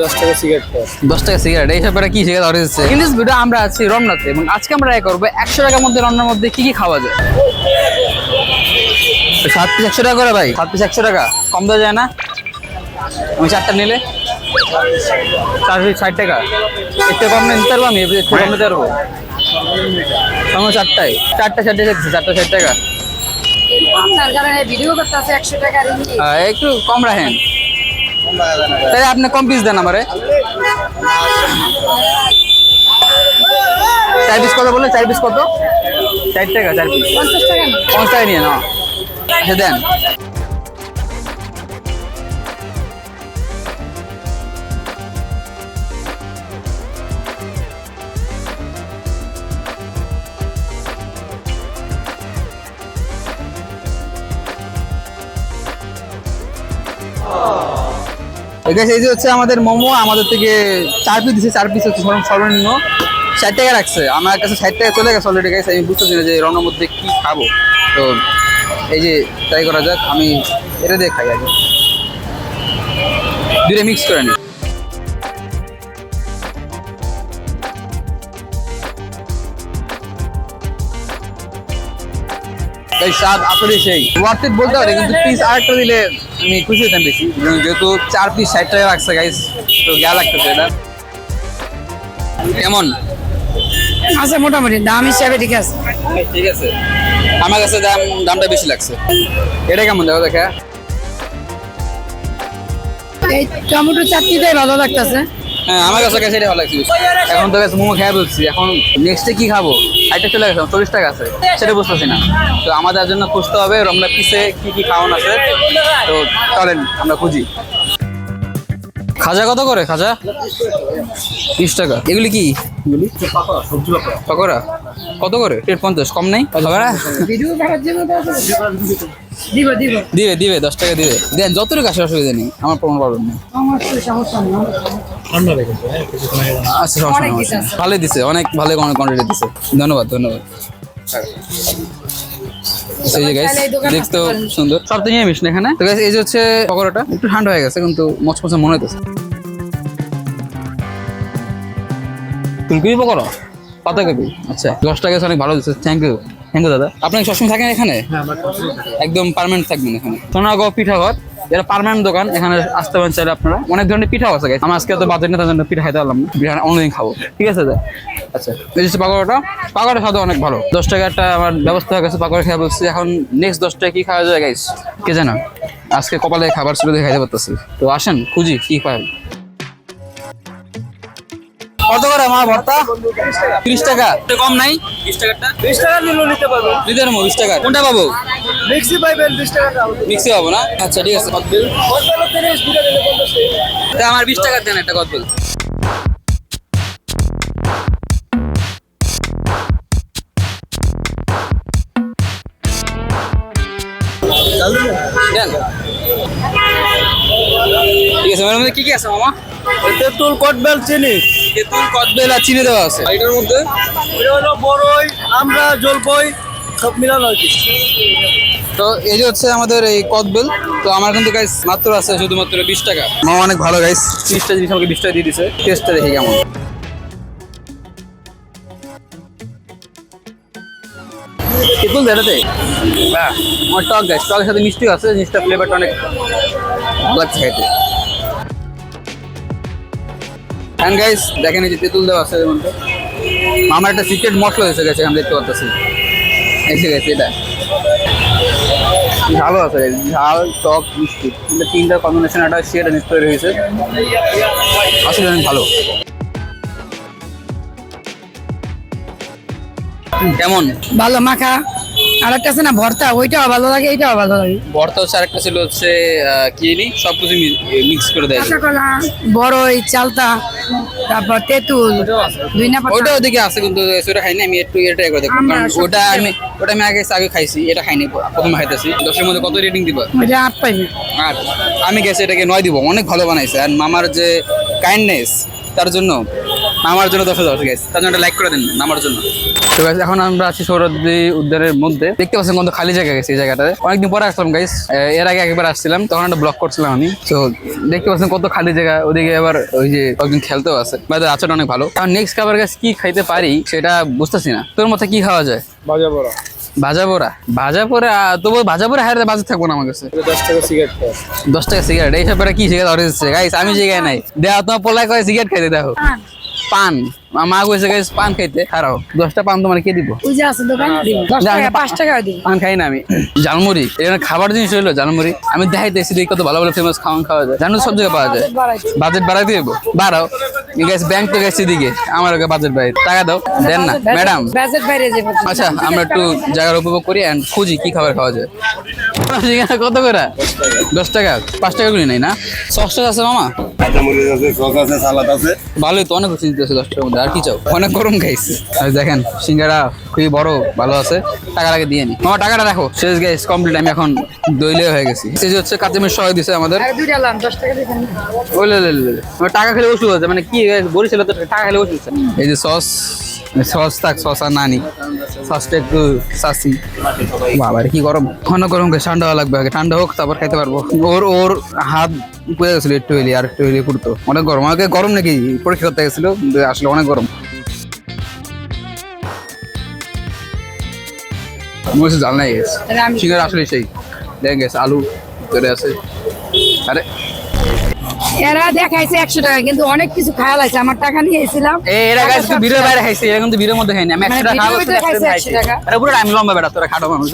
10 টাকা সিগারেট। 10 টাকা সিগারেট, এইসব কি সিগারেট অর্ডার দিচ্ছে? ইন দিস ভিডিও আমরা আছি রমনাতে এবং আজকে আমরা ট্রাই করবো 100 টাকার মধ্যে রমনার মধ্যে কি কি খাওয়া যায়। 7 পিস 100 টাকা করে ভাই, 7 পিস 100 টাকা, কম দেওয়া যায় না? আমি 4টা নিলে 4 পিস 60 টাকা, একটু কম নিতে পারবো? আমি একটু কম নিতে পারবো? সঙ্গে 4টায় 4টা 60 টাকা। একটু কম রাখেন, তাই আপনি কম পিস দেন আমারে। 4 পিস কত বললে? 4 পিস কত? 60 টাকা 4 পিস, 50 টাকা নিয়ে না। আচ্ছা দেন। এই যে হচ্ছে আমাদের মোমো, আমাদের থেকে 4 পিস দিচ্ছে। 4 পিস হচ্ছে সর্বনিম্ন 60 টাকা রাখছে। আমার কাছে 60 টাকা চলে গেছে অলরেডি গাইস। আমি বুঝতেছি না যে রমনার মধ্যে কি খাবো, তো এই যে ট্রাই করা যাক। আমি এটা দিয়ে খাই আগে, দুটো মিক্স করে নিই। এই স্বাদ আসলে সেই ওয়ার্থ ইট বলতে পারি, কিন্তু পিস আরেকটা দিলে আমি খুশি হতাম বেশি, যেহেতু 4 পিস 60 টাকা রাখছে গাইস, তো গা লাগতেছে। এটা কেমন আচ্ছা, মোটামুটি দাম হিসাবে ঠিক আছে। ঠিক আছে, আমার কাছে দামটা বেশি লাগছে। এটা কেমন দেখো দেখা? এই টমেটো চাটনিটাই ভালো লাগতেছে। হ্যাঁ, আমার কাছে সেটা ভালো লাগছে। এখন তো মোমো খেয়ে বলছি, এখন নেক্সটে কি খাবো? এটা চলে গেছে 40 টাকা আছে, সেটা বুঝতেছি না। তো আমাদের জন্য খুঁজতে হবে রমনা পিসে কি কি খাওয়ান আছে। তো চলেন আমরা খুঁজি। খাজা কত করে? খাজা 30 টাকা। এগুলি কি? এগুলি পকোড়া কত করে? 50, কম নেই? দিবে 10 টাকা দিবে। দেন যতটুকু আসে, অসুবিধা নেই, আমার কোনো প্রবলেম নেই। আচ্ছা, সমস্যা নেই। ভালোই দিছে, অনেক ভালো কোয়ান্টিটি দিছে। ধন্যবাদ। এই যে গাইস দেখতেও সুন্দর, সব তো নিরামিষ না এখানে। তো গাইস এই যে হচ্ছে পকোড়াটা, একটু ঠান্ডা হয়ে গেছে কিন্তু মচমচে মনে হইতেছে। ফুলকপি পকোড়া, পাতাকপি, আচ্ছা 10 টাকা অনেক ভালো দিচ্ছে। থ্যাংক ইউ দাদা। আপনি সবসময় থাকেন এখানে? একদম পার্মানেন্ট থাকবেন এখানে। সোনাগাঁও পিঠাঘর, এটা পার্মানেন্ট দোকান। এখানে আসতে পারেন চাইলে আপনারা। অনেক ধরনের পিঠাও আছে গাইস। আমার আজকে তো বাজেট না, তার জন্য পিঠা খাইতে পারলাম না। পিঠা অন্যদিন খাবো, ঠিক আছে? আচ্ছা, এই যে পাকোড়াটা স্বাদ অনেক ভালো। 10 টাকা একটা আমার ব্যবস্থা হয়ে গেছে, পাকোড়া খেয়ে বলছি। এখন নেক্সট 10 টাকা কি খাওয়া যায় গাইস কে জানা? আজকে কপালে খাবার ছিল দিয়ে খাইতে পারতেছি। তো আসেন খুঁজি কি পাই। কত করে আমার ভর্তা? 30 টাকা, কম নাই? 20 টাকাটা 20 টাকা নিলেও নিতে পারবেন। দিতে পারবো 20 টাকা। কোনটা পাবো? মিক্সি পাইবেন 20 টাকা। মিক্সি পাবো না? আচ্ছা ঠিক আছে। কদবেল আমার 20 টাকা দেন একটা কদবেল। দেন। ঠিক আছে, এর মধ্যে কি কি আছে মামা? তেঁতুল, কদবেল, চিনি। তেঁতুল, কদবেল আর চিনি দেওয়া আছে। এটার মধ্যে এটা হলো বড়ই, আমরা, জলপাই সব মিলানো আর কি। তো এই যে হচ্ছে আমাদের এই কদবেল। তো আমার কিন্তু গাইস মাত্র আছে শুধুমাত্র 20 টাকা। মামা অনেক ভালো গাইস, 30টা জিনিস আমাকে 20 টাকা দিয়ে দিছে। টেস্টটা দেখি কেমন। তেঁতুল দেটাতে হ্যাঁ, আমার টক গাইস, টকের সাথে মিষ্টি আছে। জিনিসটা ফ্লেভারটা অনেক ভালো লাগছে খাইতে। হ্যাঁ গাইস দেখেন, এই যে তেঁতুল দেওয়া আছে এর মধ্যে। আমার একটা সিক্রেট মশলা এসে গেছে, আমি দেখতে পাচ্ছি। এসে গেছে এটা ভালো আছে, ঝাল টক মিষ্টি, তিনটা কম্বিনেশন একটা সেটা মিক্স করে রয়েছে, আসলে অনেক ভালো। কেমন? ভালো মাখা। আর একটা আছে না ভর্তা, ওইটাও ভালো লাগে, এইটাও ভালো লাগে। ভর্তা হচ্ছে, আরেকটা ছিল হচ্ছে কি জানি, সবকিছু মিক্স করে দেয়। কাঁচাকলা, বড়ই, চালতা, তারপর তেঁতুল, দুইনা পাতা। ওটা ওদিকে আছে কিন্তু সেটা খাইনি আমি। একটু এটা করে দেখো, কারণ ওটা আমি আগে খাইছি, এটা খাইনি, প্রথমে খাইতেছি। 10-এর মধ্যে কত রেটিং দিবা? ওইটা 8 পাইবে। আর আমি গেছি এটাকে 9 দিব। অনেক ভালো বানাইছে। আর মামার যে কাইন্ডনেস, তার জন্য নামার জন্য 10,000 গাইস, তার জন্য লাইক করে দিন নামার জন্য। তো গাইস এখন আমরা আছি সৌরদ্বী উদ্যানের মধ্যে, দেখতে পাচ্ছেন কত খালি জায়গা গেছে এই জায়গাটাতে। অনেকদিন পরে আসলাম গাইস, এর আগে একবার আসছিলাম তখন একটা ব্লগ করছিলাম আমি। তো দেখতে পাচ্ছেন কত খালি জায়গা, ওদিকে আবার ওই যে কয়েকজন খেলতেও আছে, বাইরে আচারটা অনেক ভালো। কারণ নেক্সট খাবার গাছ কি খাইতে পারি সেটা বুঝতেছি না। তোর মতে কি খাওয়া যায়? বাজা বড়া, ভাজা পোড়া, তবু ভাজা পোড়া হারে বাজে থাকবো না আমার কাছে। 10 টাকা সিগারেট খাও। 10 টাকা সিগারেট, এইসব বেটা কি সিগারেট অরেঞ্জ গাইস, আমি জায়গায় নাই। দেখো তোমার পোলা করে সিগারেট খাইতে, দেখো পান, মা কইছে গাইস পান খাইতে। খারাও 10টা পান তোমার কে দিব? ওই যে আছে দোকান দিব 10 টাকা 5 টাকা দিব। পান খাই না আমি। ঝালমুড়ি এখানে খাবার জিনিস হইলো ঝালমুড়ি। আমি দেখাইতেছি দেখি কত ভালো ভালো ফেমাস খাওয়ান খাওয়া যায়, জানো সব জায়গায় পাওয়া যায়। বাজেট বাড়াই দিব, বাড়াও গাইস। ব্যাংক তো গেছে দিকে, আমার ওকে বাজেট বাড়াই, টাকা দাও দেন না ম্যাডাম। বাজেট বাইরে যাবে। আচ্ছা আমরা একটু জায়গার উপভোগ করি এন্ড খুঁজি কি খাবার খাওয়া যায়। কত করে? 10 টাকা, 5 টাকা করে নাই না? সস আছে মামা? কাঁচামরিচ আছে, সস আছে, সালাদ আছে। ভালোই তো, অনেক কিছু দিতেছে 10 টাকার মধ্যে। আর কি চাও? অনেক গরম খাইছে। আর দেখেন সিঙ্গারা খুবই বড় ভালো আছে, টাকা লাগে দিয়ে নি মামা। টাকাটা রাখো, শেষ গাইস কমপ্লিট। আমি এখন দইলে হয়ে গেছি। এই যে হচ্ছে কাঁচামরিচ সহ দিছে আমাদের। আর দুইটা লাম 10 টাকা দিবেন। ওলে টাকা খেলে ওষুধ আছে, মানে কি বলেছিল তো টাকা খেলে ওষুধ আছে। এই যে সস, সস থাক, সস আর নানি, সসটা একটু সাসি। বাবা কি গরম, ঘন গরম ঠান্ডা হওয়া লাগবে, আগে ঠান্ডা হোক তারপর খাইতে পারবো। ওর হাত পুড়ে গেছিল একটু হইলে, আর একটু হইলে পুড়তো। অনেক গরম, আমাকে গরম নাকি পরীক্ষা করতে গেছিল, কিন্তু আসলে অনেক গরম। মনে জাল নাই গেছে সিঙ্গারা আসলে সেই দেখেন গেছে, আলু ধরে আছে। আরে এরা দেখাইছে 100 টাকা, কিন্তু অনেক কিছু খাওয়া লাগছে। আমার টাকা নিয়ে এসেছিলাম। এরা গাছ তো বিরের বাইরে খাইছে, এরা কিন্তু বিরের মধ্যে খাইনি। আমি 100 টাকা খাওয়া ভিডিওতে খাইছে 100 টাকা। আরে পুরো আমি লম্বা বেটা, তোরা খাটো মানুষ।